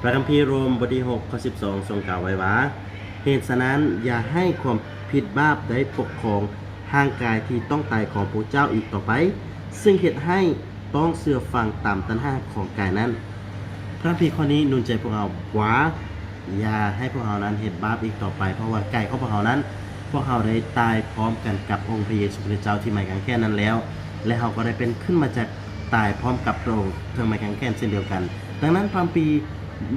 พระคัมภีร์โรมบทที่6ข้อ12ทรงกล่าวไว้ว่าเหตุฉะนั้นอย่าให้ความผิดบาปได้ปกครองร่างกายที่ต้องตายของพระเจ้าอีกต่อไปซึ่งเหตุให้ต้องเชื่อฟังตามตัณหาของกายนั้นพระคัมภีร์ข้อนี้หนุนใจพวกเราว่าอย่าให้พวกเรานั้นเฮ็ดบาปอีกต่อไปเพราะว่ากายของพวกเรานั้นพวกเราได้ตายพร้อมกันกับองค์พระเยซูคริสต์เจ้าที่ไม้กางเขนนั้นแล้วและเราก็ได้เป็นขึ้นมาจากตายพร้อมกับพระองค์เทิงไม้กางเขนเช่นเดียวกันดังนั้นพระคัมภีร์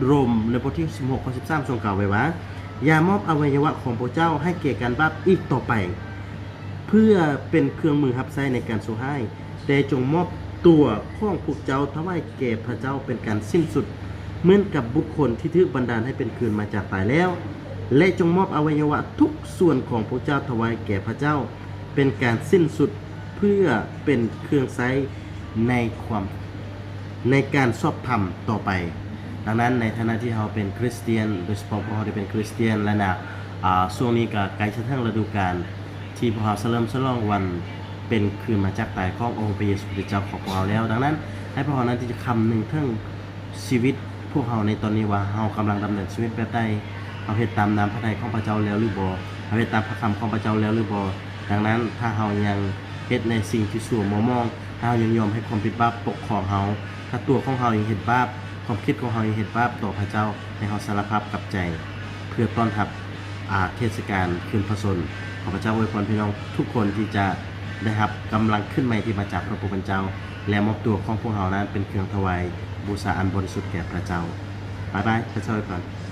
โรมในบทที่16ข้อ13ทรงกล่าวไว้ว่าอย่ามอบอวัยวะของพระเจ้าให้แก่การบาปอีกต่อไปเพื่อเป็นเครื่องมือรับใช้ในการสู้ให้แต่จงมอบตัวของพวกเจ้าถวายแก่พระเจ้าเป็นการสิ้นสุดเหมือนกับบุคคลที่ถูกบันดาลให้เป็นคืนมาจากตายแล้วและจงมอบอวัยวะทุกส่วนของพระเจ้าถวายแก่พระเจ้าเป็นการสิ้นสุดเพื่อเป็นเครื่องใช้ในการชอบธรรมต่อไปดังนั้นในฐานะที่เราเป็นคริสเตียนโดยเฉพาะพวกเราที่เป็นคริสเตียนและนะช่วงนี้ก็ใกล้จะถึงฤดูกาลที่พวกเราเฉลิมฉลองวันเป็นคืนมาจากตายขององค์พระเยซูคริสต์เจ้าของพวกเราแล้วดังนั้นให้พวกเรานั้นที่จะคำนึงถึงชีวิตพวกเราในตอนนี้ว่าเรากำลังดำเนินชีวิตแบบใดเราเฮ็ดตามน้ำพระทัยของพระเจ้าแล้วหรือบ่เราเฮ็ดตามพระคำของพระเจ้าแล้วหรือบ่ดังนั้นถ้าเรายังเฮ็ดในสิ่งที่ชั่วมองถ้าเรายังยอมให้ความผิดบาปปกครองเราถ้าตัวของเรายังเฮ็ดบาปความคิดของเรายังเฮ็ดบาปต่อพระเจ้าให้เราสารภาพกับใจเพื่อต้อนรับเทศกาลคืนพระชนม์ขอพระเจ้าอวยพรพี่น้องทุกคนที่จะได้รับกำลังขึ้นใหม่ที่มาจากพระผู้เป็นเจ้าและมอบตัวของพวกเรานั้นเป็นเครื่องถวายบูชาอันบริสุทธิ์แก่พระเจ้าบ๊ายบายพระเจ้าอวยพร